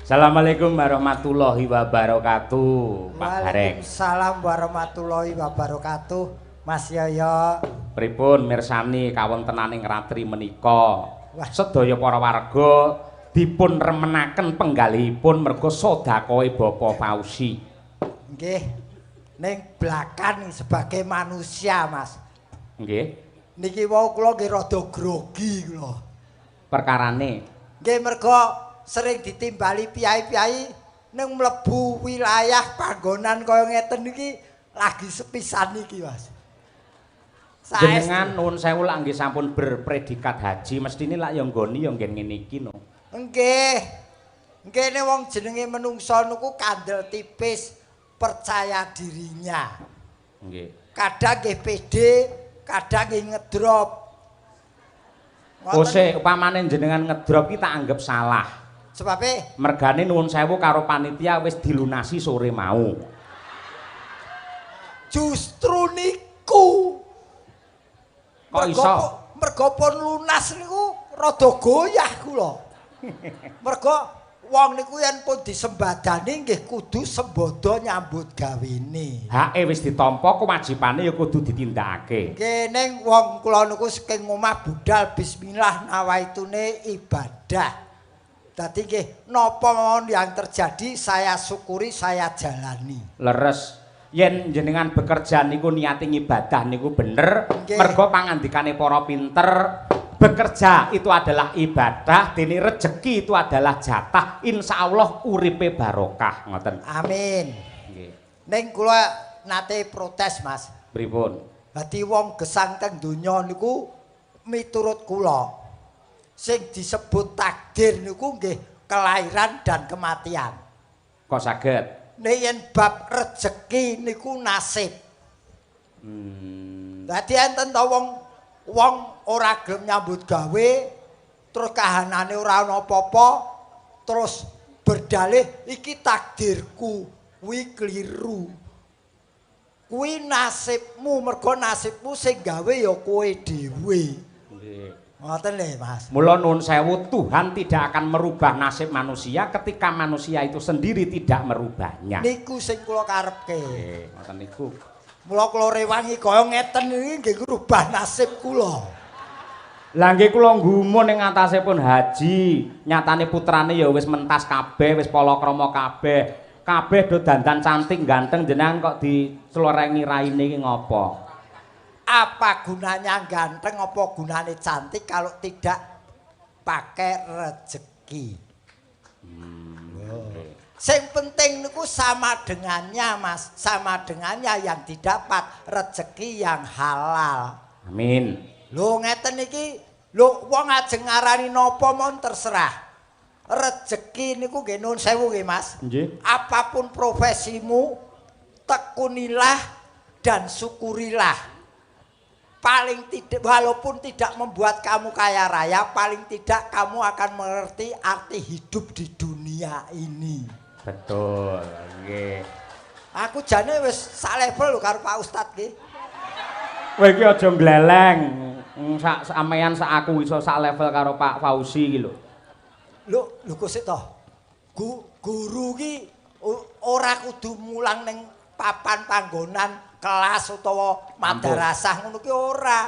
Assalamualaikum warahmatullahi wabarakatuh, Pak Bareng. Waalaikumsalam warahmatullahi wabarakatuh, Mas Yoyo. Pripun mirsani kawontenaning ratri menika? Sedaya para warga dipun remenaken penggalihipun merga sedekahe Bapak Fauzi. Nggih. Ning blakan sebagai manusia, Mas. Nggih. Niki wau kula nggih rada grogi kula. Perkarane Nggih merga sering ditimbali piyai-piyai ning mlebu wilayah panggonan kaya ngeten iki lagi sepisan iki, Mas. jenengan nuwun sewu lak nggih sampun berpredikat haji, mestine lak ya nggoni ya nggih ngene iki no. Nggih. Nggih nek wong jenenge menungso niku kandel tipis, percaya dirinya. Nggih. Kadang nggih pede, kadang nggih ngedrop. Ose upamane jenengan ngedrop iki tak anggap salah. Sebabe Mergane nuwun sewu karo panitia wis dilunasi sore mau. justru niku. Kok iso? Mergo pun lunas niku rada goyah kula. Mergo wong niku yen pun disembadani nggih kudu sembodo nyambut gawene. Hake wis ditampa, kewajibane ya kudu ditindakake. Nggih ning wong kula niku saking omah budal bismillah nawaitune ibadah. Dadi nggih napa mawon yang terjadi saya syukuri, saya jalani. Leres. Yen jenengan bekerja niku niate ibadah niku bener, mergo pangandikane para pinter, bekerja itu adalah ibadah, dene rejeki itu adalah jatah. Insyaallah uripe barokah ngoten. Amin. Nggih. Ning kula nate protes, Mas. Pripun? Dadi wong gesang teng donya niku miturut kula sing disebut takdir niku nggih kelahiran dan kematian. Kok saged? Nek yen bab rejeki niku nasib. Dadi enten to wong ora gelem nyambut gawe terus kahanane ora ana apa-apa terus berdalih iki takdirku, kuwi kliru. Kuwi nasibmu, mergo nasibmu sing gawe ya kowe dhewe. Nggih. Ngoten lho, Mas. Mula nuwun sewu, Tuhan tidak akan merubah nasib manusia ketika manusia itu sendiri tidak merubahnya. Niku sing kula karepke. Nggih, ngoten niku. Mula kula rewangi kaya ngeten iki nggih ngrubah nasib kula. Lah nggih kula nggumun ing atasipun haji, nyatane putrane ya wis mentas kabeh, wis palakrama kabeh. Kabeh do dandan cantik ganteng jenengan kok dicelorengi raine iki ngopo? Apa gunanya ganteng, apa gunanya cantik kalau tidak pakai rezeki. Sing penting niku sama dengannya, Mas, sama dengannya yang didapat rezeki yang halal. Amin. Lho ngeten iki, lho wong ajeng ngarani napa mon terserah. Rezeki niku nggih nuwun sewu nggih, Mas. Nggih. Apapun profesimu, tekunilah dan syukurilah. Paling tidak, walaupun tidak membuat kamu kaya raya, paling tidak kamu akan mengerti arti hidup di dunia ini. Betul, nggih. Aku jane wis sak level lho karo Pak Ustadz nggih. Kowe iki aja gleleng. Sak sampeyan sak aku iso sak level karo Pak Fauzi iki lho. Lho kok sik to. Guru ki ora kudu mulang ning papan panggonan kelas utawa madrasah ngono ki ora.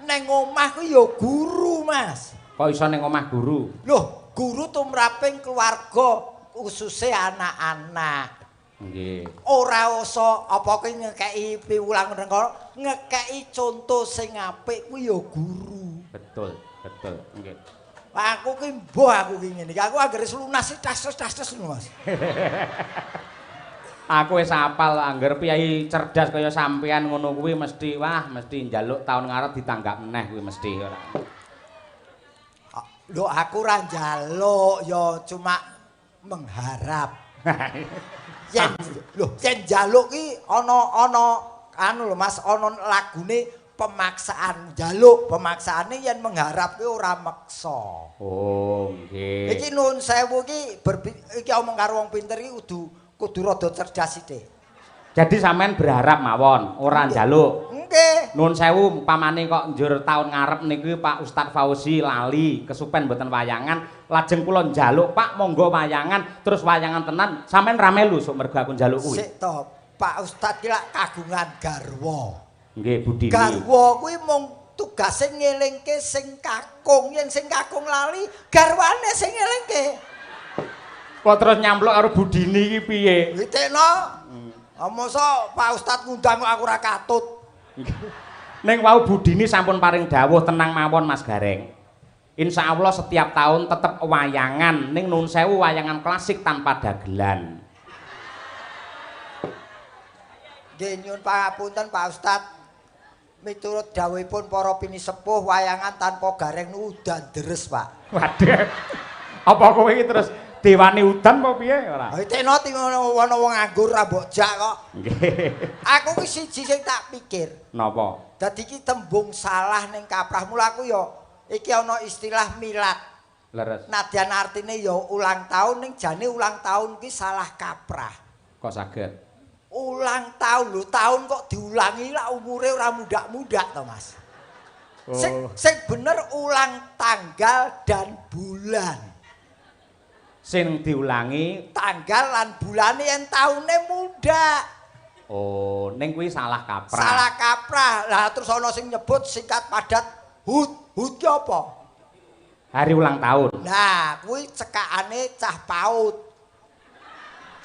Ning omah ku ya guru, Mas. Kok iso ning omah guru? Loh, guru tumraping keluarga khususnya anak-anak. Nggih. Ora usah apa kuwi ngekeki piwulang nengko, ngekeki contoh sing apik kuwi ya guru. Betul, betul. Nggih. Aku ki mbuh aku ki ngene iki. Aku anggere lunas tas-tas lho, Mas. Aku wis apal angger piyai cerdas kaya sampean ngono kuwi mesti mesti njaluk taun ngarep ditanggap meneh kuwi mesti ora. Lho aku ora njaluk ya cuma mengharap. Yen njaluk ki ana anu lho Mas, ana lagune pemaksaan. Njaluk pemaksaane yen mengharap ki ora meksa. Oh, nggih. Iki nuwun sewu ki iki omong karo wong pinter iki kudu rada cerdas sithik. Jadi sampean berharap mawon, ora njaluk. Nggih. Nuwun sewu pamane kok njur taun ngarep niku Pak Ustadz Fauzi lali kesupen mboten wayangan. Lajeng kula njaluk Pak monggo wayangan terus wayangan tenan sampean ra melu sok mergo aku njaluk kuwi. Sik to, Pak Ustadz ki lak kagungan garwa. Nggih Budini. Garwa kuwi mung tugase ngelingke sing kakung, yen sing kakung lali garwane sing ngelingke. Kok terus nyampluk karo Budini iki piye? Witekno. Mosok Pak Ustadz ngundang aku ora katut. Ning wau Budini sampun paring dawuh tenang mawon Mas Gareng. Insya Allah setiap tahun tetep wayangan ning nuwun sewu wayangan klasik tanpa dagelan. Nggih nyuwun pangapunten Pak Ustadz. Miturut dawuhipun para pinisepuh wayangan tanpa gareng udan deres, Pak. Waduh. Apa kowe iki terus dewani udan apa piye ora? Teno ana wong nganggur ra mbok jak kok. Nggih. Aku ki siji sing tak pikir. Napa? Dadi ki tembung salah ning kaprah mula aku ya iki ana istilah milad. Leres. Nadyan artine ya ulang tahun ning jane ulang tahun ki salah kaprah. Kok saged? Ulang tahun lho, tahun kok diulangi lah umure ora muda-muda to, Mas. Oh. Sing bener ulang tanggal dan bulan. Sing diulangi Tanggal lan bulane yen taune muda. oh ning kuwi salah kaprah. Salah kaprah. Lah terus ana sing nyebut singkat padat HUT. HUT ki apa? Hari ulang tahun. Nah, kuwi cekakane cah PAUD.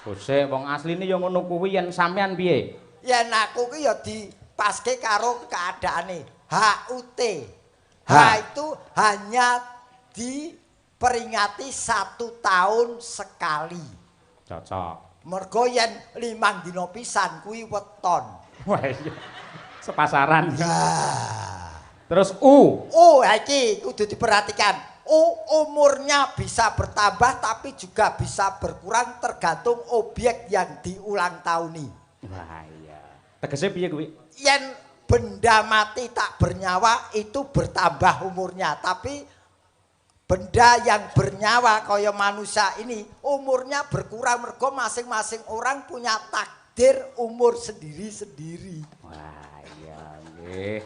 Bose wong asline ya ngono kuwi yen sampean piye? Yen aku ki ya dipaske karo keadaane HUT. H itu hanya diperingati 1 tahun sekali. Cocok. Mergo yen 5 dina pisan kuwi weton. Wah iya. Sepasaran. Nah. Terus U. Iki kudu diperhatikan. Umurnya bisa bertambah tapi juga bisa berkurang tergantung objek yang diulang tahuni. Wah iya. Tegese piye kuwi? Yen benda mati tak bernyawa itu bertambah umurnya, tapi benda yang bernyawa kaya manusia ini umurnya berkurang mergo masing-masing orang punya takdir umur sendiri-sendiri. Wah iya nggih.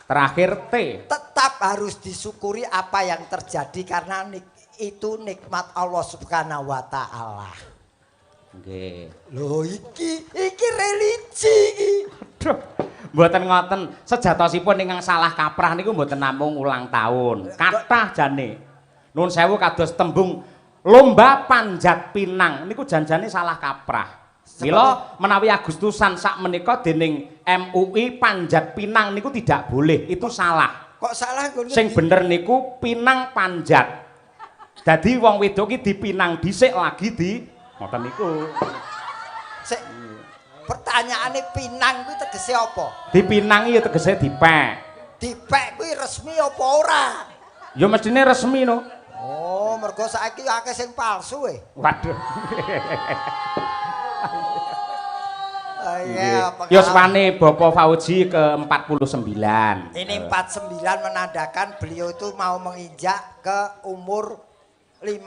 Terakhir T. Tetap harus disyukuri apa yang terjadi karena itu nikmat Allah Subhanahu wa taala. Nggih. Lho iki religi iki. Aduh, mboten ngoten. Sejatosipun ingkang salah kaprah niku mboten namung ulang tahun. Kathah jane. Nuwun sewu kados tembung lomba panjat pinang niku janjane salah kaprah. Mila menawi Agustusan sak menika dening MUI panjat pinang niku tidak boleh, itu salah. Kok salah ngono? Sing bener niku pinang panjat. Dadi wong wedok iki dipinang dhisik lagi di ngoten niku. Sik. Pertanyaane pinang kuwi tegese apa? Dipinangi ya tegese dipek. Dipek kuwi resmi apa ora? Ya mestine resmi no. Oh, mergo saiki akeh sing palsu e. Waduh. Yuswane Bapak Fauzi ke-49. Ini 49 menandakan beliau itu mau menginjak ke umur 50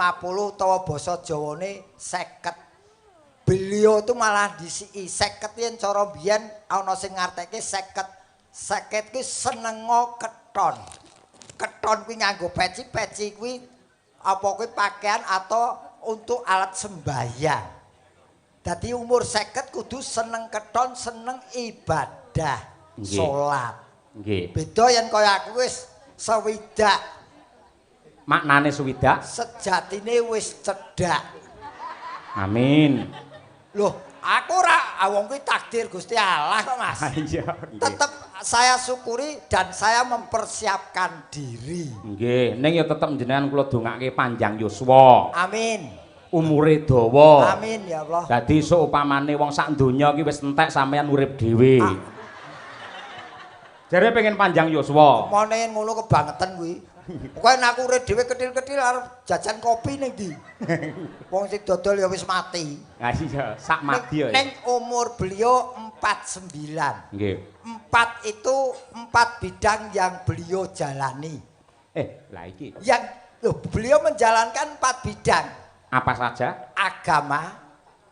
utawa basa Jawane 50. Beliau itu malah disiki 50 yen cara biyen ana sing ngarteke 50. 50 kuwi senengo keton. Keton kuwi nganggo peci-peci kuwi apa kuwi pakaian atau untuk alat sembahyang. Dadi umur 50 kudu seneng keton, seneng ibadah, salat. Nggih. Beda yen kaya aku wis sewidak. Maknane suwidak? Sejatine wis cedhak. Amin. Loh, aku ora wong kuwi takdir Gusti Allah kok, Mas. Iya. Tetep saya syukuri dan saya mempersiapkan diri. Nggih, ning ya tetep jenengan kula dongake panjang yuswa. Amin. Umure dawa. Amin ya Allah. Dadi sok upamane wong sak donya iki wis entek sampean urip dhewe. Jare pengen panjang yuswa. Mone ngono kebangetan kuwi. Pokoke nek aku urip dhewe ketil-ketil arep jajan kopi ning ndi. Wong sing dodol ya wis mati. Ha iya, sak mati ya. Ning umur beliau 49. Nggih. 4 itu 4 bidang yang beliau jalani. Lah iki. Yang beliau menjalankan 4 bidang. Apa saja? Agama,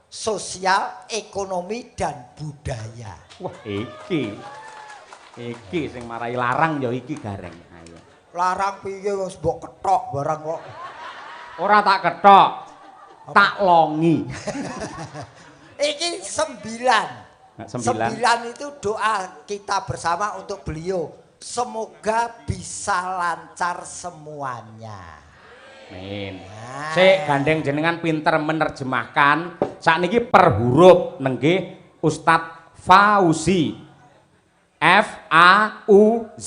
sosial, ekonomi dan budaya. Wah, iki. Iki sing marai larang ya iki Gareng. Ayo. Larang piye wis mbok kethok barang kok. Ora tak kethok. Tak longi. Iki 9. 9 itu doa kita bersama untuk beliau. Semoga bisa lancar semuanya. Amin. Sik gandeng jenengan pinter menerjemahkan. Sakniki per huruf nenggih Ustadz Fauzi. F-A-U-Z-I.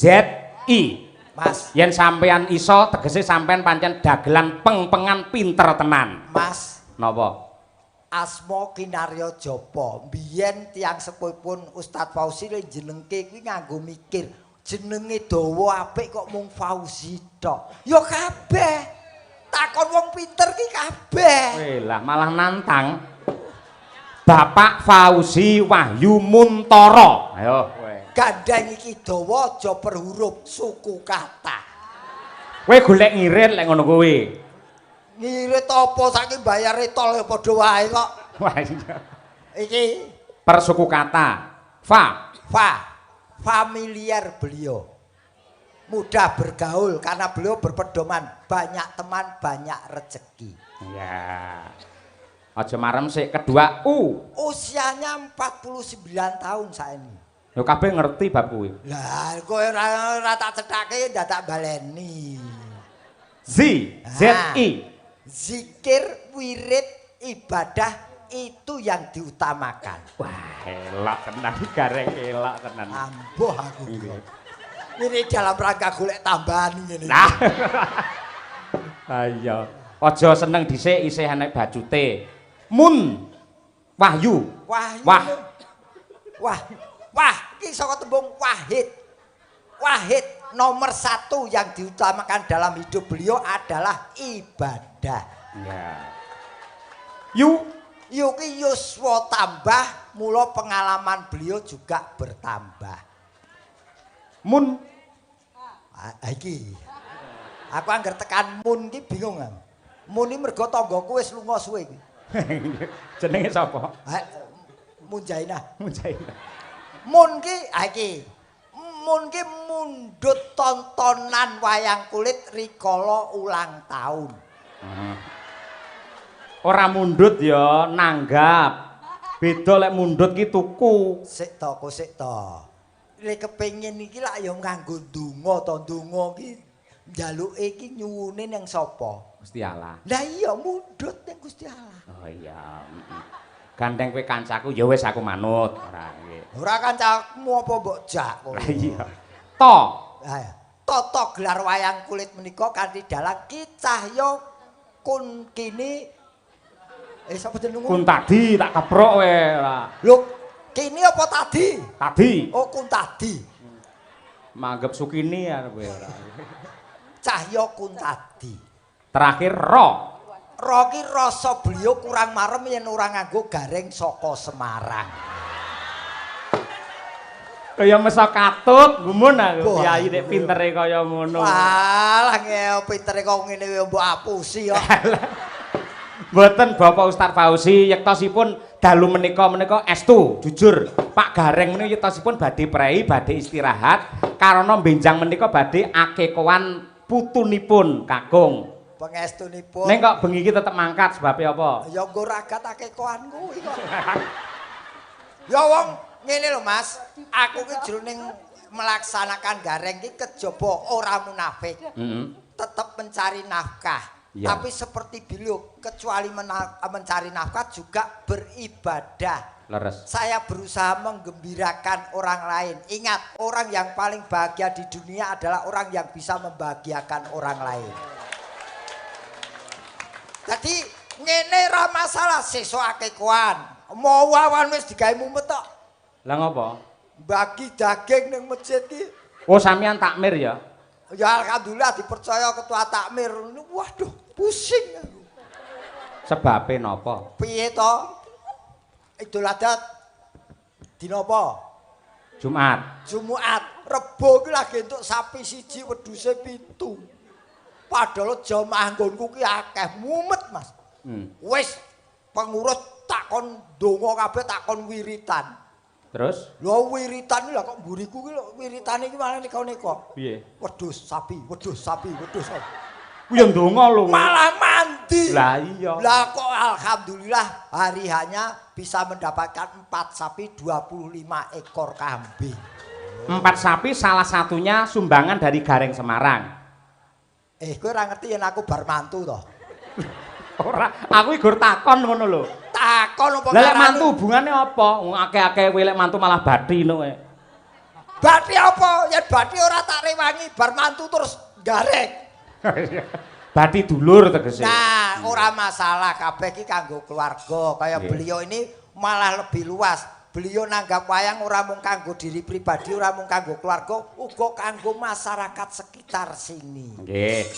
Mas, Yen sampean iso tegese sampean pancen dagelan peng-pengan pinter tenan. Mas, Napa? Asma Kinarya Japa. Biyen tiyang sepuhipun Ustadz Fauzi jenengke kuwi nganggo mikir. Jenenge dawa apik kok mung Fauzi tok. Ya kabeh. Takon wong pinter ki kabeh. Lah malah nantang. Bapak Fauzi Wahyu Muntara. Ayo kowe. Gandeng iki dawa aja per huruf suku kata. Kowe golek ngirit lek ngono kuwi. Ngirit apa saking bayare tol ya padha wae kok. Wah iya. Iki Per suku kata. Familiar beliau. Mudah bergaul karena beliau berpedoman banyak teman, banyak rezeki. Ya. Aja marem sik kedua Usianya 49 tahun saiki. Yo kabeh ngerti bab kuwi. Lah kowe ora tak cethake ndak tak baleni. Z-I. Zikir, wirid, ibadah itu yang diutamakan. Wah, elak tenan Gareng, elak tenan. Ambuh aku. Ini dalam rangka golek tambahan ngene. Nah. Ayo. Aja seneng dhisik isih enek bacute. Wahyu. Wah, iki saka tembung wahid. Wahid nomor 1 yang diutamakan dalam hidup beliau adalah ibadah. Ya. Yuki yuswa tambah, mula pengalaman beliau juga bertambah. Iki. Aku anggar tekan mun iki bingung kan. Mun iki mergo tanggaku wis lunga suwe iki. Jenenge sapa? Munjainah. Munjainah. Mun ki mundhut tontonan wayang kulit rikala ulang tahun. Ora mundhut ya, nanggap. Beda lek mundhut ki tuku. Sik to. Lek kepengin iki lak ya nganggo donga to, donga ki njaluke iki nyuwune ning sapa? Gusti Allah. Lah iya mundhut ning Gusti Allah. Oh iya. Gandeng kowe kancaku ya wis aku manut, ora nggih. Ora kancamu apa mbok jak kowe. Lah iya. Tata gelar wayang kulit menika kanthi dalang Ki Cahya Kunkini. Sapa jenengmu? Kuntadi tak keprok kowe ora. Lho, kini apa tadi? Tadi. Oh, Kuntadi. Manggep Sukini ya kowe ora. Cahya Kuntadi. Terakhir Ro. Ro ki rasa beliau kurang marem yen ora nganggo Gareng saka Semarang. Kaya mesa katut gumun aku kiai nek pintere kaya ngono. Walah ngeo pintere kok ngene mbok apusi kok. Mboten Bapak Ustaz Fauzi yektosipun dalu menika estu jujur Pak Gareng menika yektosipun badhe prei badhe istirahat karena benjang menika badhe akekoan putunipun kakung. Pangestunipun. Ning kok bengi iki tetep mangkat sebabe apa? Ya nggo ragat akekoan kuwi kok. Ya wong ngene lho Mas, aku ki jroning melaksanakan Gareng ki kejaba ora munafik. Tetap mencari nafkah. Ya. Tapi seperti beliau kecuali mencari nafkah juga beribadah. Leres. Saya berusaha menggembirakan orang lain. Ingat, orang yang paling bahagia di dunia adalah orang yang bisa membahagiakan orang lain. Jadi ngene ra masalah sesuk akekoan. Mau wawan wis digawe mumet tok. Lah ngopo? Bagi daging ning masjid ki. Oh sampean takmir ya? Ya alhamdulillah dipercaya ketua takmir. Waduh, pusing aku. Sebabe napa? Piye to? Idul Adha dina apa? Jumat. Rebo ki lagi entuk sapi siji wedhuse 7. Padahal jamaah nggonku ki akeh mumet, Mas. Wis pengurus takon donga kabeh takon wiritan. Terus? Lho wiritan lho kok mburiku ki lho wiritane iki malah neka-neka. Piye? Wedhus sapi, wedhus sapi, wedhus sapi. Ku ya ndonga lho. Malah mandi. Lah iya. Lah kok alhamdulillah hari hanya bisa mendapatkan 4 sapi 25 ekor kambing. 4 sapi salah satunya sumbangan dari Gareng Semarang. Kowe ora ngerti yen aku bar mantu to. Ora, aku iki gur takon ngono lho. Takon apa Lah lek mantu hubungane apa? Wong akeh-akeh kowe lek mantu malah bathi ngono kowe. Bathi apa? Yen bathi ora tak rewangi bar mantu terus garek. Bathi dulur tegese. Nah, ora masalah kabeh iki kanggo keluarga. Kaya beliau ini malah lebih luas. Beliau nanggap wayang ora mung kanggo diri pribadi, ora mung kanggo keluarga, uga kanggo masyarakat sekitar sini. Nggih,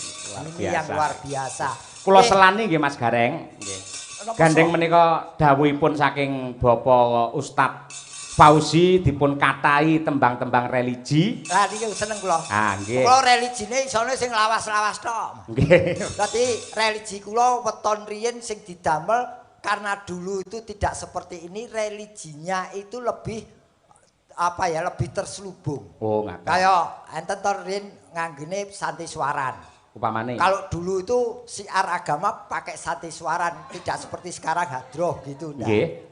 Ini yang luar biasa. Kula selani nggih Mas Gareng. Nggih. Gandeng menika dawuhipun saking Bapak Ustadz Fauzi dipun katai tembang-tembang religi. Lah niki seneng kula. Ah, nggih. Kula religine isone sing lawas-lawas tok. Nggih. Dadi religi kula weton riyin sing didamel karena dulu itu tidak seperti ini, religinya itu lebih apa ya, lebih terselubung. Oh, ngaten. Kayak enten to riyen nganggene santiswaran. Upamane. Kalau dulu itu siar agama pakai santiswaran, tidak seperti sekarang hadroh gitu. Nggih.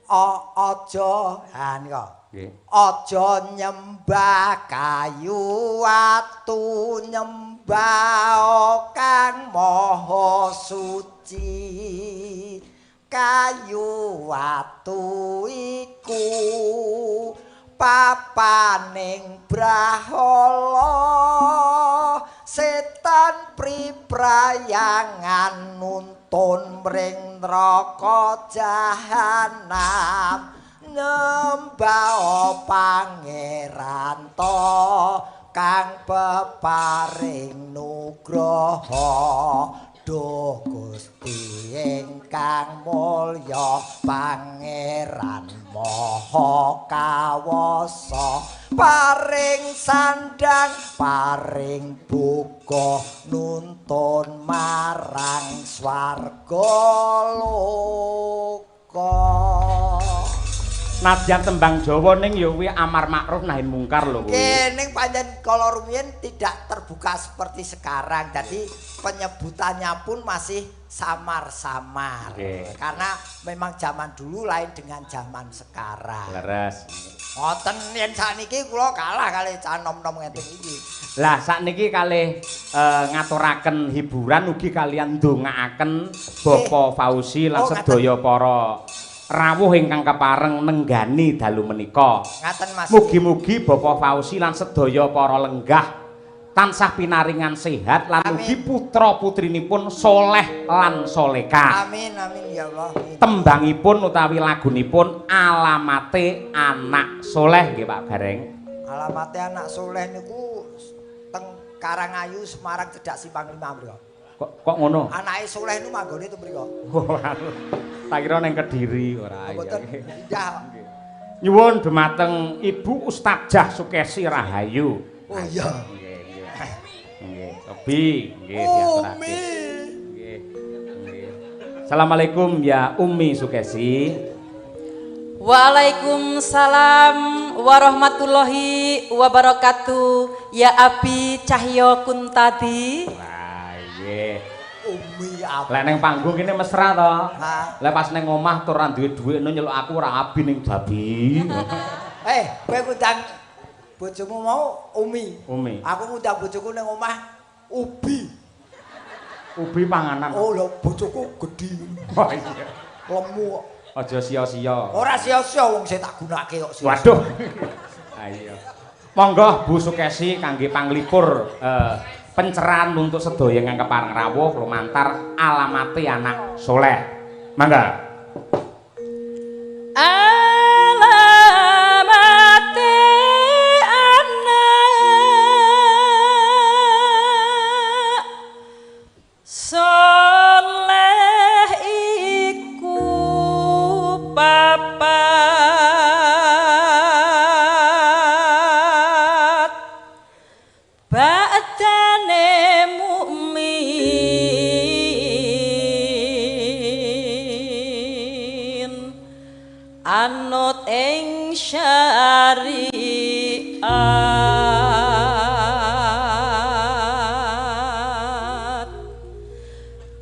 Ojo, nika. Nggih. Ojo nyembah kayu watu, nyembah kang maha suci. Kayu watu iku papaning brahala, setan priprayangan nuntun mring neraka jahanam. Nyembah pangeran to kang peparing nugraha, duh Gusti ingkang mulya pangeran maha kawasa, paring sandang paring buka nuntun marang swarga loka. Nadyan tembang Jawa ning ya kuwi amar makruf nahi mungkar lho kuwi. Ning pancen kala rumiyin tidak terbuka seperti sekarang. Jadi penyebutannya pun masih samar-samar. Karena memang zaman dulu lain dengan zaman sekarang. Leres. Ngoten yen sakniki kula kalah kalih cah nom-nom ngeten iki. Lah sakniki kalih ngaturaken hiburan ugi kalian ndongaaken Bapak Fauzi lan sedaya para rawuh ingkang kepareng nenggani dalu menika. Ngaten Mas. Mugi-mugi Bapak Fauzi lan sedaya para lenggah tansah pinaringan sehat lan ugi putra-putrinipun soleh lan soleka. Amin amin ya Allah. Tembangipun utawi lagunipun Alamate Anak Soleh nggih Pak Gareng. Alamate Anak Soleh niku teng Karangayu Semarang cedhak Simpang 5 mriko. Kok ngono? Anake Soleh niku manggone itu mriko. Tak kira ning Kediri ora. Iya. Nyuwun dumateng Ibu Ustadzah Sukesi Rahayu. Oh iya. Nggih. Sobi, nggih diaturake. Nggih. Nggih. Assalamualaikum ya Umi Sukesi. Waalaikumsalam warahmatullahi wabarakatuh. Ya Abi Cahyo Kuntadi. Wah, nggih. Umi apa? Lek ning panggung kene mesra to. Lek pas ning omah tur ora duwe dhuwit nyeluk aku ora abi ning babi. Kowe ngundang bojomu mau Umi. Umi. Aku ngundang bojoku ning omah Ubi. Ubi panganan. Oh lho bojoku gedhi. Oh iya. Lemu. Aja sia-sia. Ora sia-sia wong sing tak gunake kok sia. Waduh. Ayo. Monggo Bu Sukesi kangge panglipur pencerahan untuk sedaya ingkang kepareng rawuh lumantar Alamate Anak Soleh. Mangga. Alamate Anak Soleh iku papat badane mukmin anut ing syariat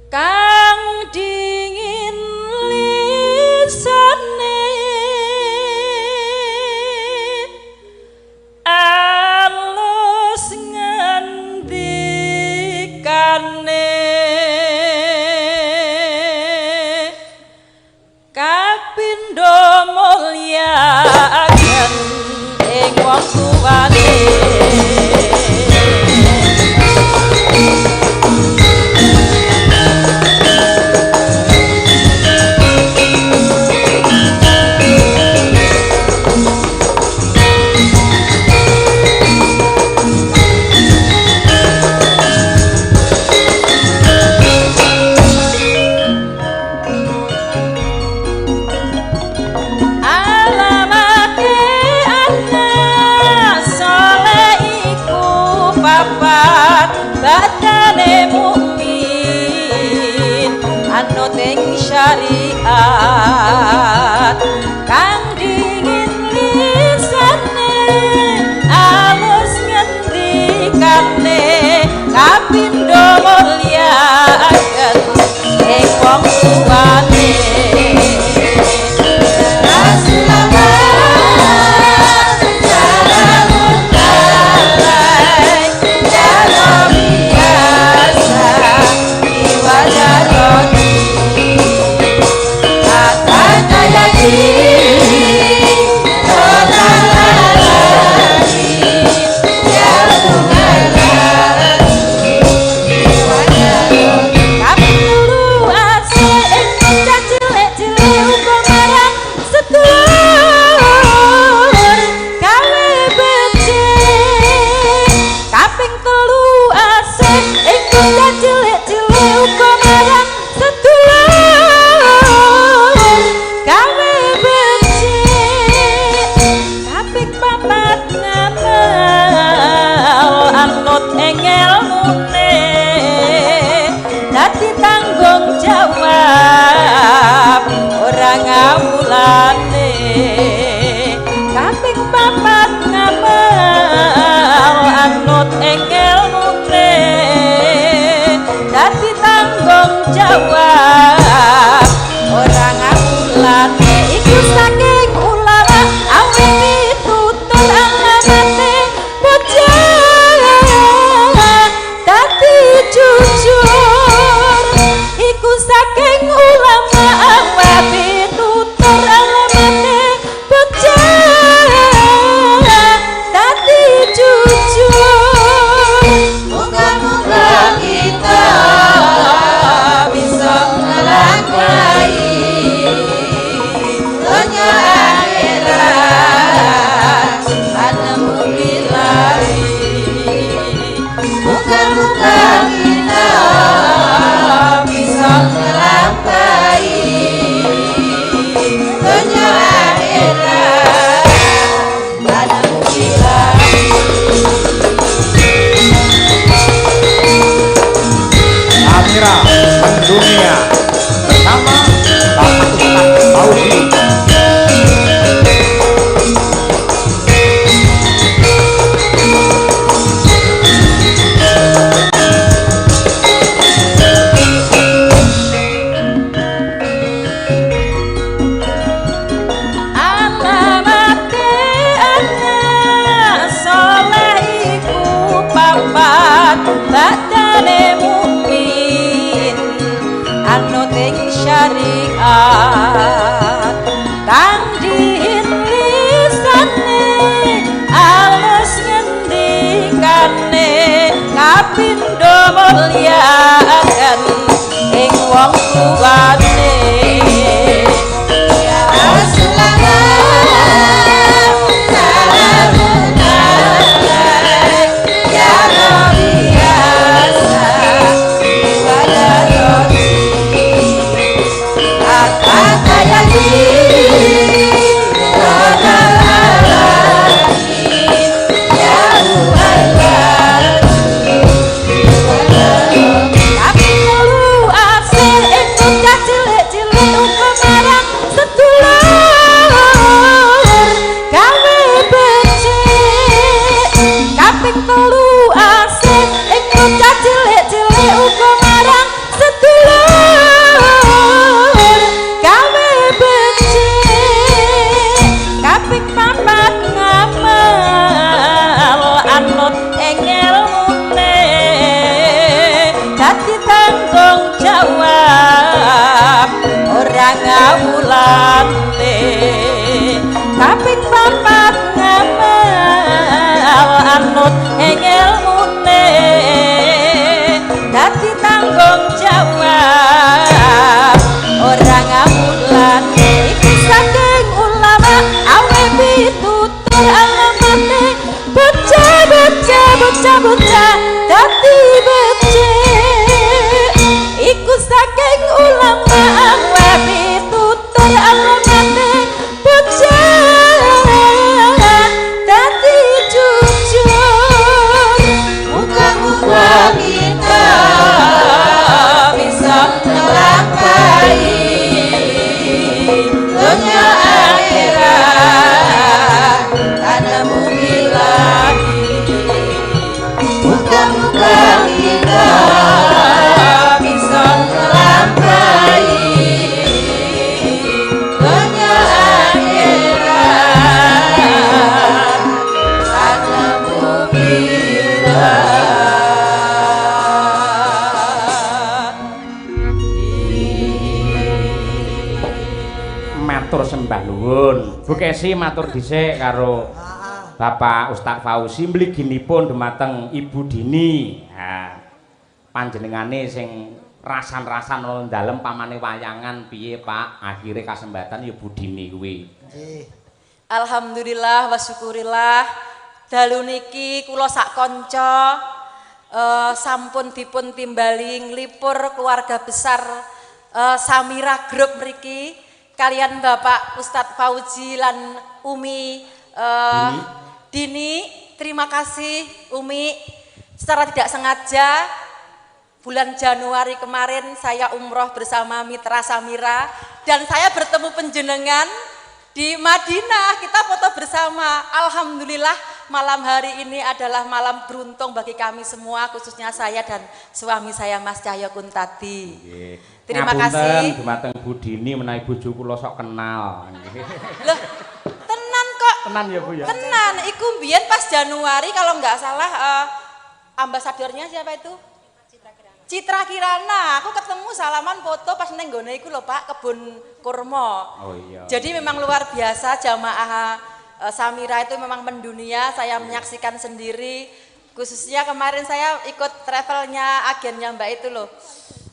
kang dingin lisane alus ngendikane kapindho mulyakaken ing wong tuwane syariat kang dingin lisane alus ngendikane kapindho mulyakaken ing wong tuwane Dunia bersama Bapak Ustaz Fauzi. Syariat kang dilisane alus ngendikane kapindho mulyakaken ing wong tuwane ya Yeah. ngawulane kaping papat ngamal anut ing ilmune dadi tanggung jawab ora ngawulane iku saking ulama awe pitutur alamane bocah dadi becik iku saking ulama awe pitutur alamane bocah dadi jujur muga-muga kita bisa ngelampaui dunia akhirat karena mugilahi muga-muga kita bisa ngelampaui dunia akhirat karena mugilahi. Matur sembah nuwun. Bu Kesi matur dhisik karo Bapak Ustadz Fauzi mliginipun dumateng Ibu Dini. Ha. Panjenengane sing rasan-rasan ana dalem pamane wayangan piye, Pak? Akhire kasembatan ya Bu Dini kuwi. Nggih. Alhamdulillah wa syukurillah dalu niki kula sak kanca sampun dipun timbali nglipur keluarga besar Samira Group mriki kalian Bapak Ustadz Fauzi lan Umi Dini. Terima kasih Umi. Secara tidak sengaja bulan Januari kemarin saya umroh bersama mitra Samira dan saya bertemu penjenengan di Madinah, kita foto bersama. Alhamdulillah malam hari ini adalah malam beruntung bagi kami semua, khususnya saya dan suami saya Mas Cahyo Kuntadi. Terima kasih. Dumateng Bu Dini menawi bojo kula sok kenal. Loh, tenan kok. Tenan ya Bu ya. Tenan, iku mbiyen pas Januari kalau nggak salah ambasadornya siapa itu? Citra Kirana. Aku ketemu salaman foto pas neng gone iku lho Pak, kebun kurma. Oh iya. Jadi memang luar biasa jamaah Samira itu memang mendunia, saya menyaksikan sendiri. Khususnya kemarin saya ikut travelnya agennya Mbak itu loh.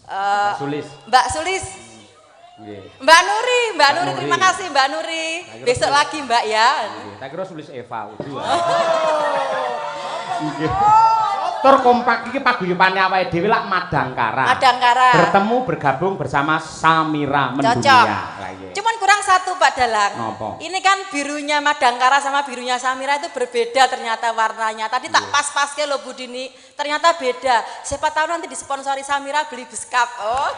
Mbak Sulis. Mbak Nuri, terima kasih Mbak Nuri. Besok lagi Mbak ya. Tak kira Sulis Eva. Tur kompak iki paguyubane awake dhewe lak Madangkara. Bertemu bergabung bersama Samira Mendunia. Cocok. Cuman kurang satu Pak Dalang. Nopo? Ini kan birunya Madangkara sama birunya Samira itu berbeda ternyata warnanya. Tadi tak pas-paske loh Bu Dini. Ternyata beda. Siapa tahu nanti disponsori Samira beli beskap. Oh.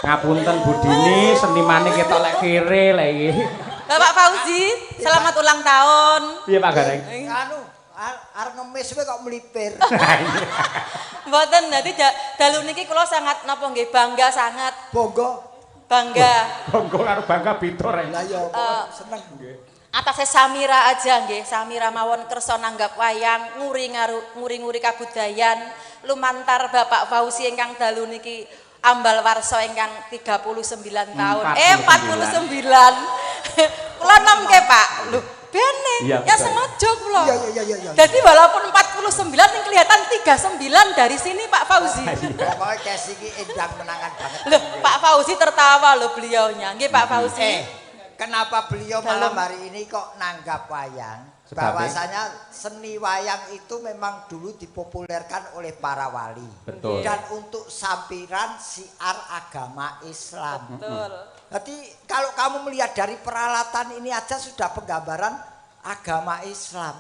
Ngapunten Bu Dini, senimane ketok lek kere lek iki. Bapak Fauzi, selamat ulang tahun. Piye Pak Gareng? Anu arep ngemis kowe kok melipir. Mboten, dadi dalu niki kula sangat napa nggih bangga sangat. Bangga karo bangga beda rek. Lah ya seneng nggih. Atase Samira aja nggih, Samira mawon kersa nanggap wayang, nguri-nguri kabudayan, lumantar Bapak Fauzi ingkang dalu niki ambal warsa ingkang 39 tahun. 49. Kula namke Pak. Lho, bene. Ya sengaja kula. Iya. Dadi walaupun 49 yang kelihatan 39 dari sini Pak Fauzi. Pokoke kes iki endang menangan banget. Loh, Pak Fauzi tertawa loh beliaunya. Nggih Pak Fauzi. Kenapa beliau malam hari ini kok nanggap wayang? Bahwasanya seni wayang itu memang dulu dipopulerkan oleh para wali. Betul. Dan untuk sampiran siar agama Islam. Betul. Jadi kalau kamu melihat dari peralatan ini aja sudah penggambaran agama Islam.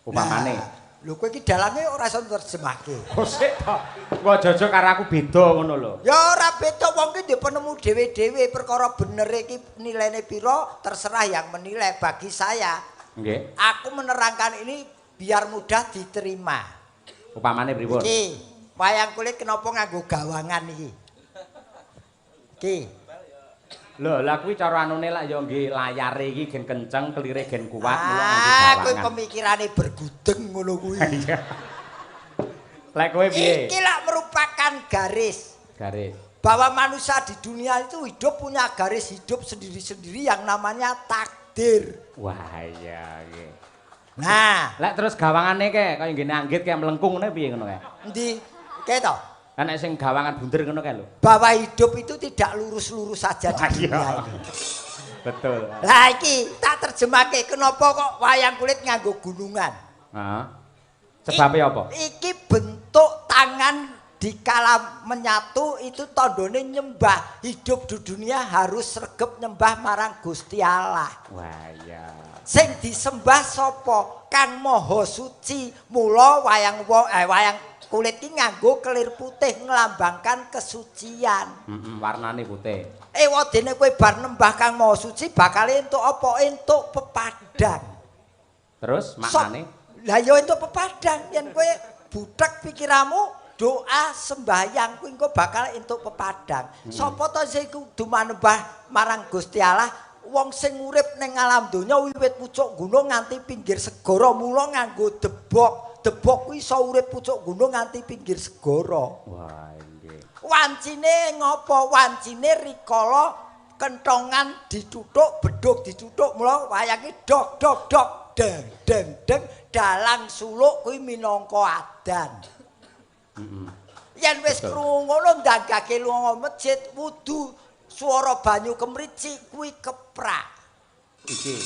Upamane. Lho kowe iki dalange ora iso terjemahke. Oh sik to. Kok jojok karo aku beda ngono lho. Ya ora beda wong ki penemu dhewe-dhewe perkara bener iki nilaine pira terserah yang menilai bagi saya. Nggih. Aku menerangkan ini biar mudah diterima. Upamane pripun? Iki wayang kulit kenapa nganggo gawangan iki? Iki. Lho, lah kuwi cara anune lak ya nggih layare iki gen kenceng, kelire gen kuat kuwi pemikirane bergudeng ngono kuwi. Lek kowe piye? Iki lak merupakan garis. Garis. bahwa manusia di dunia itu hidup punya garis hidup sendiri-sendiri yang namanya takdir. Wah iya nggih. Nah, Lek terus gawangane kaya ngene anggit kaya melengkung ngene piye ngono kae? endi kae to? Kan nek sing gawangan bunder ngono kae lho. Bahwa hidup itu tidak lurus-lurus saja di dunia ini. Betul. Lah iki tak terjemahke kenapa kok wayang kulit nganggo gunungan? Heeh. Sebabnya apa? Iki bentuk tangan dikala menyatu itu tandane nyembah. Hidup di dunia harus sregep nyembah marang Gusti Allah. Wah iya. Sing disembah sapa? Kang Maha Suci. Mula wayang kulit iki nganggo kelir putih nglambangkan kesucian. Warnane putih. Wadene kowe bar nembah Kang Maha Suci bakal entuk apa? Entuk pepadang. Terus maknane? Lah ya entuk pepadang yen kowe butek pikiranmu doa sembahyang kuwi engko bakal entuk pepadang. Sapa to sing kudu manembah marang Gusti Allah? Wong sing urip ning alam donya wiwit pucuk gunung nganti pinggir segara mula nganggo debok. Debok kuwi iso urip pucuk gunung nganti pinggir segara. Wah nggih. Wancine ngopo? Wancine rikala kentongan dituthuk, bedhug dituthuk mula wayange dog dog dog deng deng deng dalang suluk kuwi minangka adan. Yen wis krungu ngono ndagake lunga masjid wudu swara banyu kemricik kuwi keprak. Iki.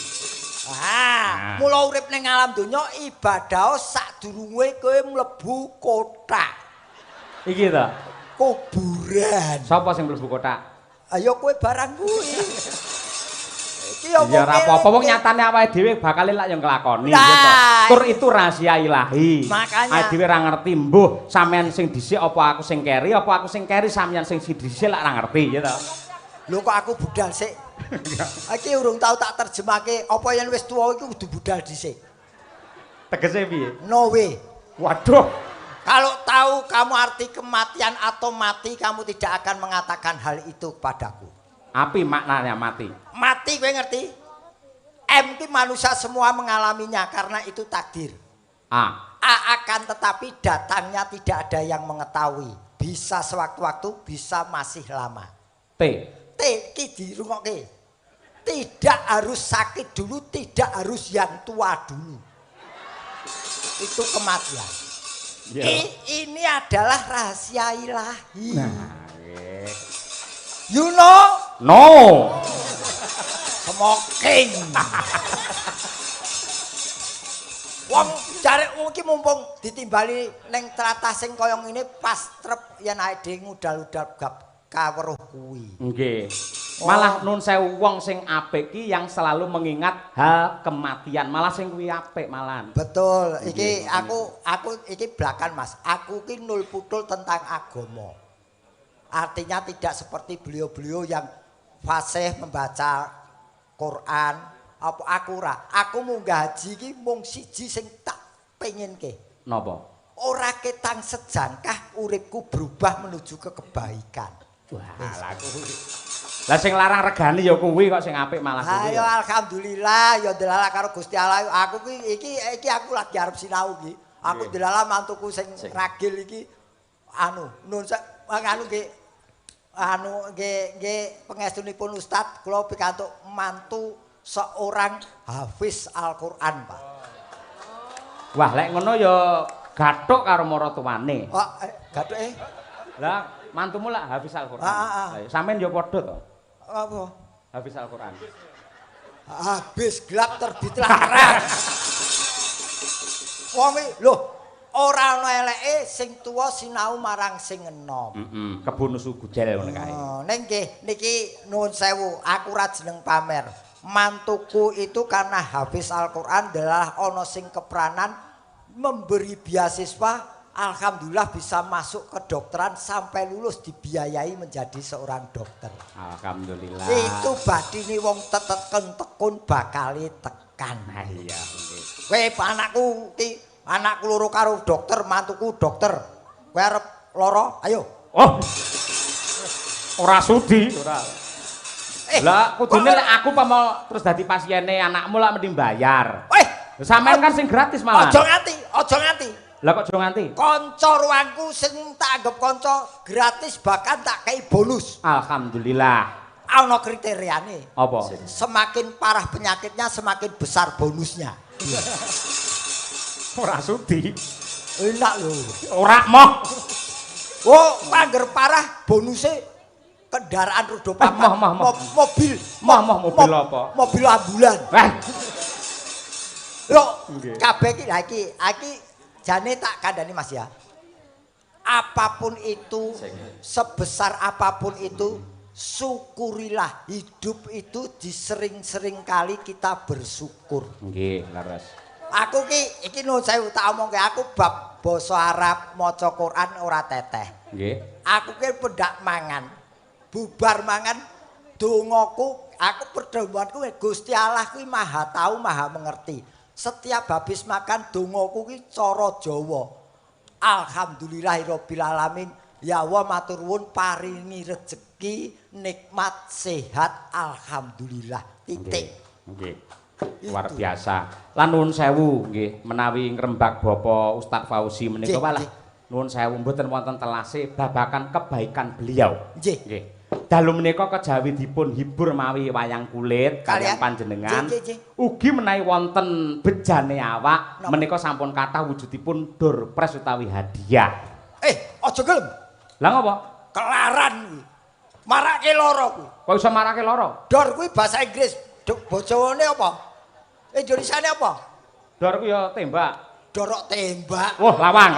Mula urip ning alam donya ibadah sadurunge kowe mlebu kotak. Iki ta. Kuburan. Sapa sing mlebu kotak? Ayo kowe barang kuwi. Iki ya Ya ora apa-apa wong nyatane awake dhewe bakal lak yang nglakoni Nah, gitu. Tur itu rahasia ilahi. Makanya. Awake dhewe ora ngerti mbuh sampean sing dhisik apa aku sing keri apa aku sing keri sampean sing dhisik lak ora ngerti gitu. Lho kok aku budal sik. Iki urung tau tak terjemahke apa yen wis tuwa iku kudu budal dhisik. Tegese piye? No way. Waduh. Kalau tahu kamu arti kematian atau mati, kamu tidak akan mengatakan hal itu kepadaku. Api maknanya mati. Mati kowe ngerti? M itu manusia semua mengalaminya karena itu takdir. A. A akan tetapi datangnya tidak ada yang mengetahui. Bisa sewaktu-waktu, bisa masih lama. T. T iki dirungokke. Tidak harus sakit dulu, tidak harus yang tua dulu. Itu kematian. Ya. Ini adalah rahasia ilahi. Nah, You know? no. Smoking. Wong jare iki mumpung ditimbali ning tlatah sing kaya ngene pas trep yen awake dhewe ngudal-udal gap kaweruh kuwi. Nggih. Malah nun sewu wong sing apik ki yang selalu mengingat hal kematian. Malah sing kuwi apik malahan. Betul. Iki aku iki blakan Mas. Aku ki nul putul tentang agama. Artinya tidak seperti beliau-beliau yang fasih membaca Quran. Apa aku ora? Aku munggah haji ki mung siji sing tak pengenke. Napa? Ora ketang sejangkah uripku berubah menuju ke kebaikan. Wah, laku. Lah sing larang regane ya kuwi kok sing apik malah kuwi. Ayo alhamdulillah ya delala karo Gusti Allah. Aku ki iki aku lagi arep sinau ki. Aku delala mantuku sing ragil iki nun nggih pangestunipun Ustaz kula pikantuk mantu seorang hafiz Al-Qur'an, Pak. Wah, lek ngono ya gathuk karo maratuwane. Oh, gathuke? Lah, mantumu lak hafiz Al-Qur'an. Sampeyan ya padha to? Apa? Hafiz Al-Qur'an. Habis gelap terbitlah terang. Wong lho, ora ana eleke sing tuwa sinau marang sing enom. Kebun nusu gujel ngono kae. Ning nggih niki nuwun sewu, aku ora jeneng pamer. Mantuku itu karena hafiz Al-Qur'an adalah ana sing kepranan memberi beasiswa. Alhamdulillah bisa masuk ke dokteran sampai lulus dibiayai menjadi seorang dokter. Alhamdulillah. Itu badine wong tekun bakal tekan. Nah iya nggih. Kowe anakku ki anakku loro karo dokter, mantuku dokter. Kowe arep lara? Ayo. Oh. Ora sudi, ora. Lah kudune lek aku pamo terus dadi pasiene anakmu lak mending bayar. Weh, sampean kan sing gratis malah. Aja nganti, aja nganti. Lah kok aja nganti? Kanca ruangku sing tak anggap kanca gratis bahkan tak kei bonus. Alhamdulillah. Ana kriteriane. Apa? Semakin parah penyakitnya semakin besar bonusnya. Ora sudi. Enak lho. Ora moh. Oh, angger parah bonusnya kendaraan roda papat. Mobil. Mobil apa? Mobil ambulan. Lho, kabeh iki jane tak kandhani Mas ya. Apapun itu, sebesar apapun itu, syukurilah. Hidup itu disering-sering kali kita bersyukur. Nggih, laras. Aku iki nuwun sewu tak omongke aku bab basa Arab maca Quran ora teteh. Nggih. Aku ki pendak mangan. Bubar mangan dongaku, aku perdomanku Gusti Allah kuwi Maha Tahu, Maha Mengerti. Setiap habis makan dongaku ki cara Jawa. Alhamdulillahirabbil alamin. Ya Allah matur nuwun paringi rezeki, nikmat, sehat, alhamdulillah. Titik. Nggih. Luar biasa. Lan nuwun sewu nggih menawi ngrembak Bapak Ustaz Fauzi menika walah nuwun sewu mboten wonten telase babakan kebaikan beliau. Nggih. Dalu menika kejawi dipun hibur mawi wayang kulit kaliyan panjenengan. Ugi menawi wonten bejane awak menika sampun kathah wujudipun door prize utawi hadiah. Aja gelem. Lah ngapa? Kelaran kuwi. Marake lara kuwi. Kok iso marake lara? Door kuwi bahasa Inggris. Bojoane apa? Indonesiane apa? Door kuwi ya tembak. Dorok tembak. Wah, lawang.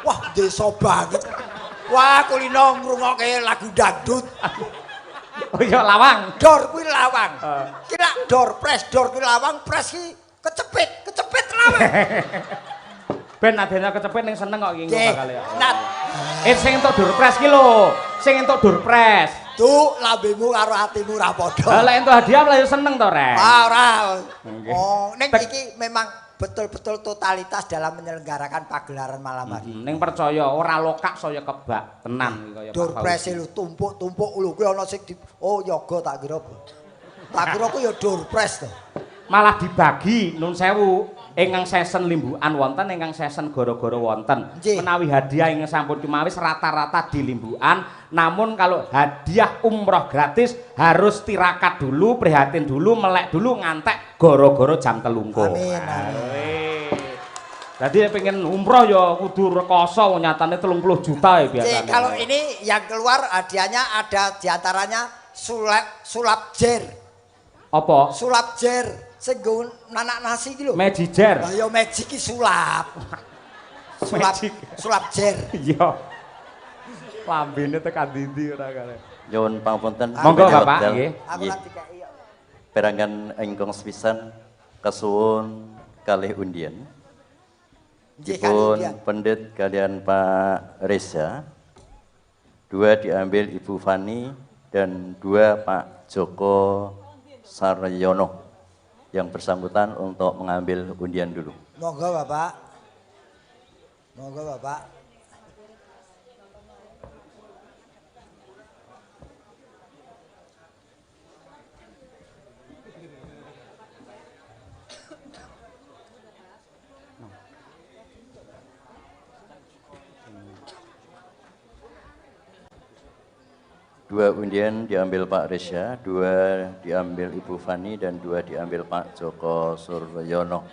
Wah, desa banget. Wah, kulino ngrungokke lagu dangdut. Oh iya lawang. Door kuwi lawang. Kira door kuwi lawang, press ki kecepit lawang. Ben adene kecepit ning seneng kok iki bakal ya. Nat. Sing entuk door press ki lho. Sing entuk door press. Tuh lambemu karo atimu ra padha. Lah entuk hadiah lah ya seneng to, Rek. Ora. Oh, ning iki memang betul-betul totalitas dalam menyelenggarakan pagelaran malam hari. Ning percaya ora lokak saya kebak tenan kaya Pak Door press lho tumpuk-tumpuk lho kuwi ana sing yoga tak kira. Tak kira ku ya door press to. Malah dibagi nun sewu ingkang sesen limbukan wonten ingkang sesen gara-gara wonten. Menawi hadiah ingkang sampun cumawis rata-rata di limbukan, namun kalau hadiah umroh gratis harus tirakat dulu, prihatin dulu, melek dulu ngantek gara-gara jam 3. Amin. Jadi pengen umroh ya kudu rekoso nyatane 30 juta ya biasanya. Kalau ini yang keluar hadiahnya ada diantaranya sulap jer. Apa? Sulap jer. Sing nggo nanak nasi iki lho. Mejijer. Lah ya magic iki sulap. Sulap jer. Iya. Lambene tekan ndi ora kare. Nyuwun pangapunten. Monggo Bapak nggih. Aku nanti kaya. Perangan ingkang sepisan kasuwun kalih undian. Dipun pendhet kalian Pak Reza. 2 diambil Ibu Fani dan 2 Pak Joko Saryono. Yang bersangkutan untuk mengambil undian dulu. Monggo Bapak. Monggo Bapak. Dua undian diambil Pak Reza, 2 diambil Ibu Fani, dan 2 diambil Pak Joko Suryono.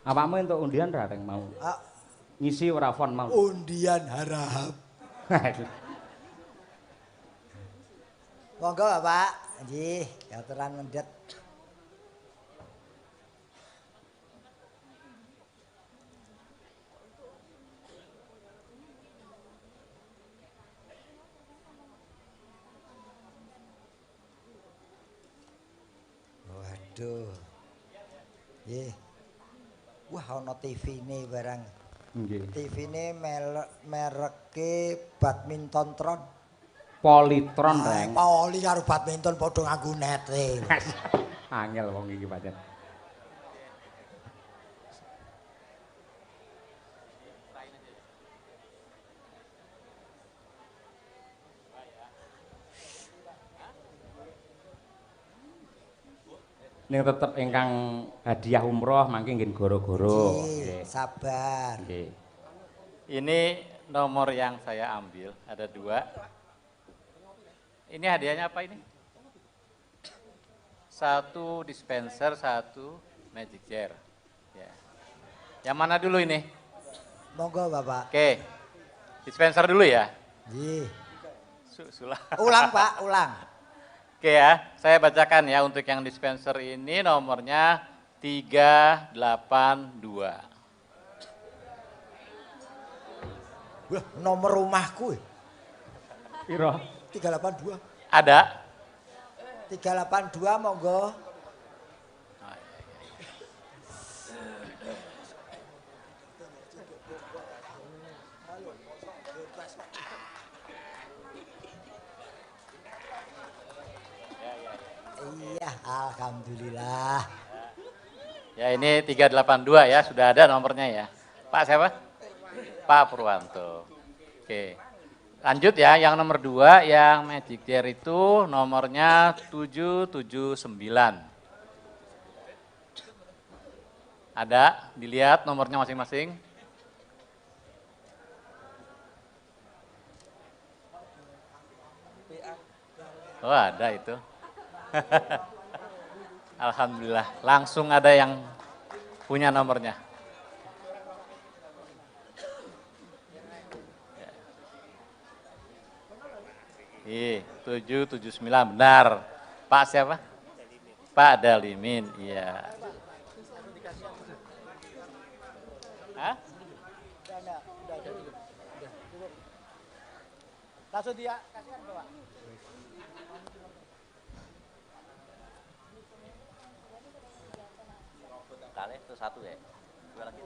Awakmu entuk undian ra reng mau? Ngisi ora fon mau. Undian harap. Monggo Bapak. Nggih, katuran mendhet. Waduh. Nggih. Wah ana TV-ne barang. Nggih. TV-ne mereke badminton tron. Politron reng. Poli karo badminton padha nganggo nete. Angel wong iki pancen. ning tetep ingkang hadiah umroh mangke nggih goro-goro. Nggih, sabar. Nggih. Ini nomor yang saya ambil, ada 2. Ini hadiahnya apa ini? 1 dispenser, 1 magic jar. Ya. Yang mana dulu ini? Monggo Bapak. Oke, dispenser dulu ya. Nggih. Sulah. Ulang Pak, ulang. Oke ya, saya bacakan ya untuk yang dispenser ini nomornya 382. Wah, nomor rumahku. Piro? 382. Ada? 382 monggo. Iya, alhamdulillah. Ya ini 382 ya, sudah ada nomornya ya. Pak siapa? Pak Purwanto. Oke. Lanjut ya, yang nomor 2 yang magic jar itu nomornya 779. Ada, dilihat nomornya masing-masing. Oh ada itu. Alhamdulillah, langsung ada yang punya nomornya. Ih, 779 benar. Pak siapa? Pak Dalimin, iya. Hah? Langsung dia kasihkan Bapak. Kali itu 1 ya. 2 lagi.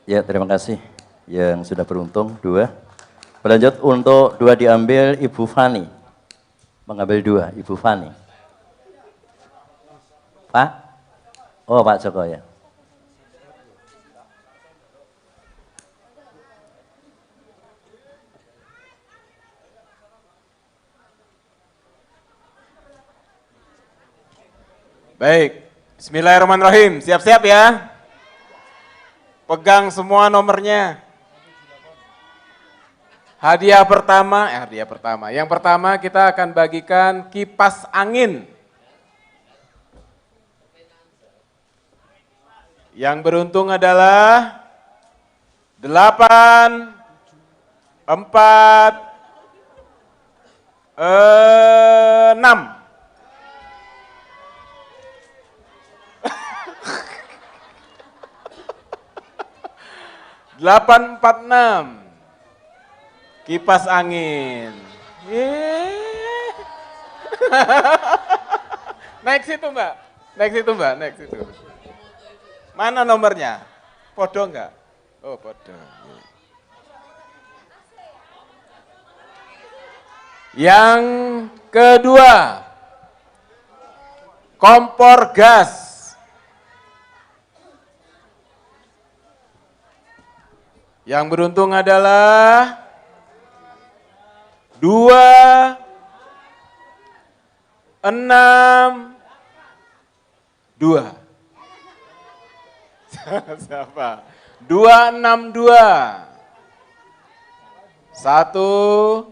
Ya, terima kasih yang sudah beruntung 2. Berlanjut untuk 2 diambil Ibu Fani. Mengambil 2, Ibu Fani. Pak? Oh, Pak Joko ya. Baik, bismillahirrahmanirrahim. Siap-siap ya. Pegang semua nomornya. Hadiah pertama. Yang pertama kita akan bagikan kipas angin. Yang beruntung adalah 8, 4, 6. 846 kipas angin. Naik situ Mbak, naik situ. Mana nomornya? Podo enggak? Oh podo. Yang kedua, kompor gas. Yang beruntung adalah 2, 6, 2. Siapa? 262. 1,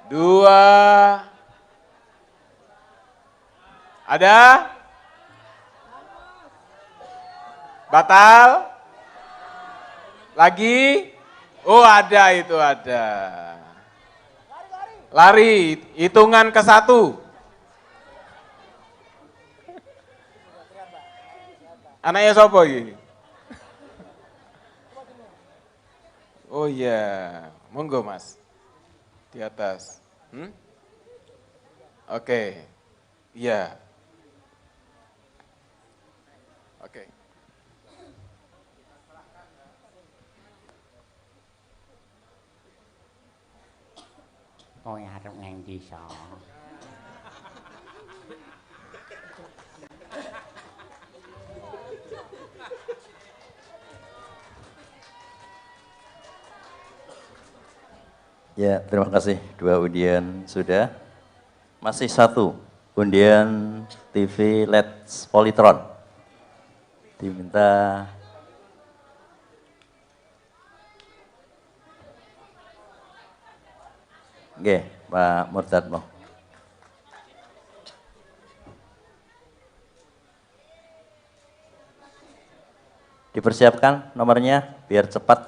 2. Ada? Batal? Lagi? Oh ada itu ada. Lari, hitungan ke 1. Anaknya siapa ini? Oh iya, monggo Mas. Di atas. Oke. Iya. Oke. Kowe arep nang ndi so? Ya, terima kasih 2 undian sudah. Masih satu, undian TV LED Polytron. Diminta Oke, Pak Murtadmo. Dipersiapkan nomornya biar cepat.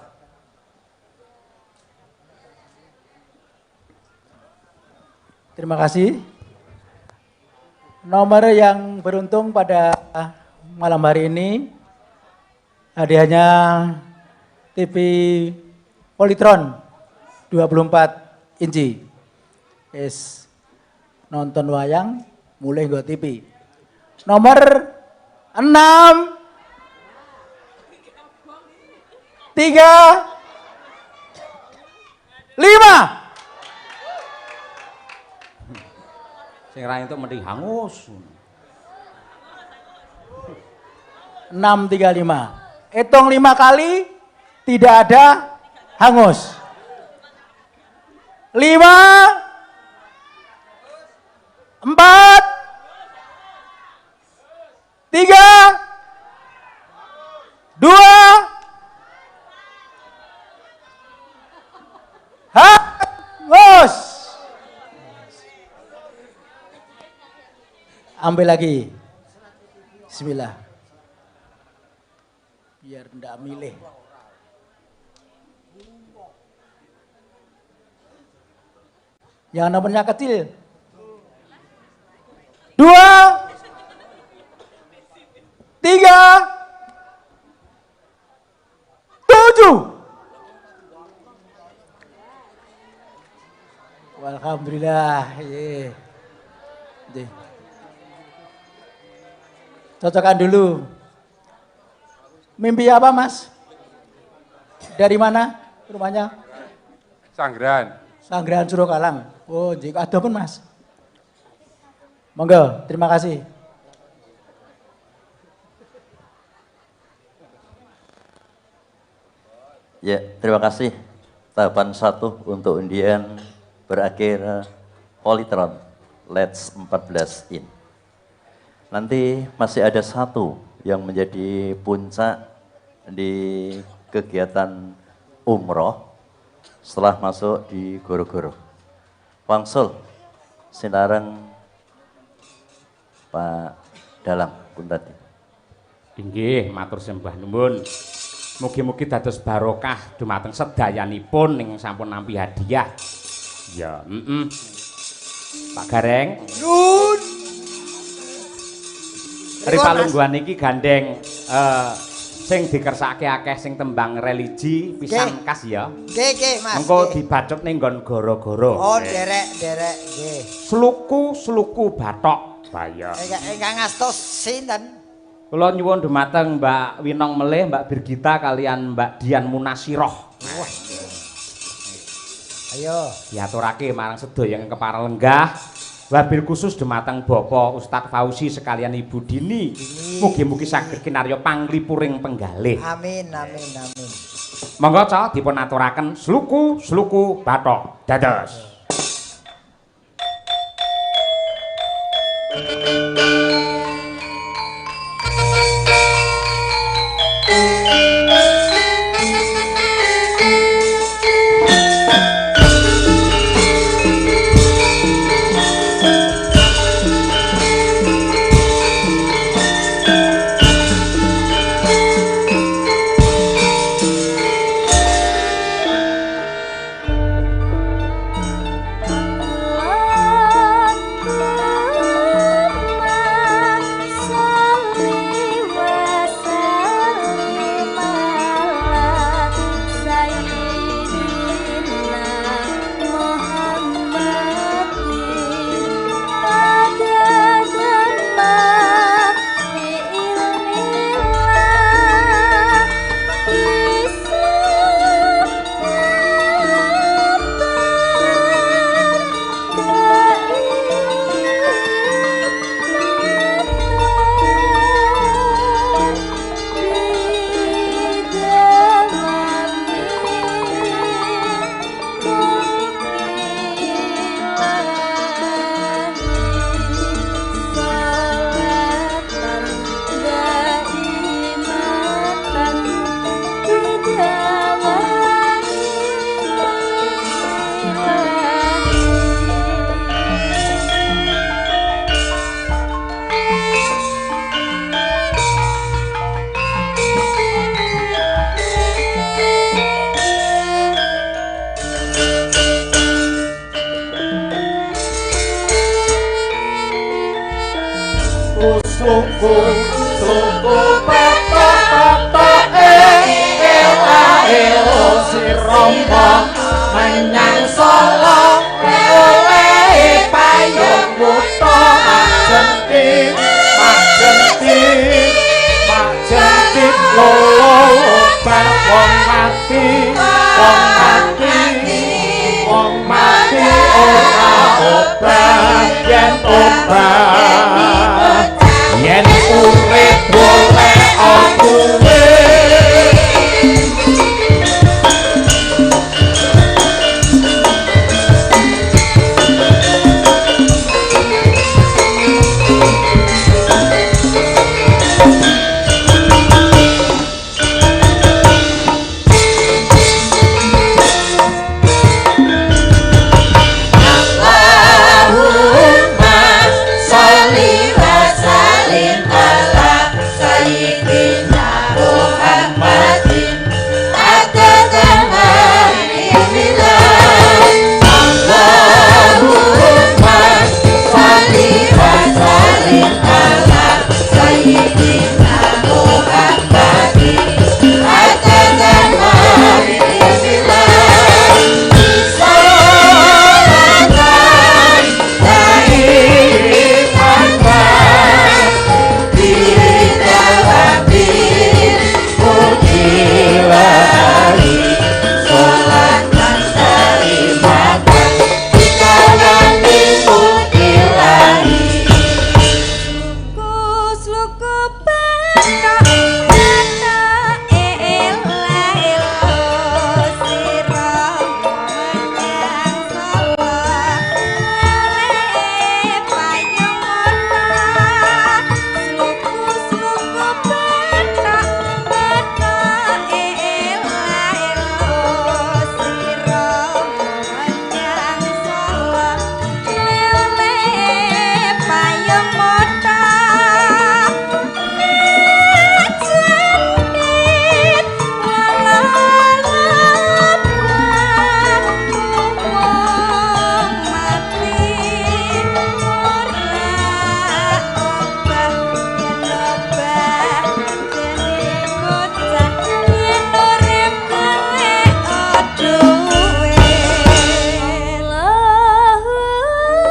Terima kasih. Nomor yang beruntung pada malam hari ini hadiahnya TV Polytron 24 inci. Nonton wayang mulai nggo TV. Nomor 6 3 5 Sing ra entuk mending hangus. 635. Hitung 5 kali tidak ada hangus. 5 4 3 2 hangus. Ambil lagi. Bismillah. Biar enggak milih. Yang nomornya kecil. 2 3 7. Alhamdulillah. Cocokkan dulu. Mimpi apa, Mas? Dari mana rumahnya? Sanggeran. Sanggeran Surokalang. Oh, jika ada pun, Mas. Monggo, terima kasih. Ya, terima kasih. Tahapan 1 untuk undian berakhir Polytron LEDs 14 in. Nanti masih ada 1 yang menjadi puncak di kegiatan umroh setelah masuk di Goro-Goro. Wangsul, sinareng Pak Dalam pun tadi. Inggih, matur sembah nuwun. Mugi-mugi dados barokah dumateng sedayanipun ing sampun nampi hadiah. Ya, Pak Gareng. Nun. Ripalungguhan iki gandeng sing dikersake akeh sing tembang religi pisan kas ya. Nggih, Mas. Engko dibacot ning nggon goro-goro. Oh, derek, nggih. Sluku bathok. Baya. Ingkang ngastos sinten? Kula nyuwun dumateng Mbak Winong Melih, Mbak Birgita kalian Mbak Dian Munasiroh. Wah. Ayo. Diaturake marang sedaya yang kepara lenggah. Wabil khusus dumateng Bapak Ustadz Fauzi sekalian Ibu Dini. Mugi-mugi saged kinarya panglipuring penggalih. Amin. Monggo ca dipun aturaken sluku bathok. Dados. Aku suku petok-petok elo sirama menyang Solo oleh payung buta majenti lolo wong mati ora obah yen urip boleh kuwe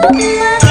Mama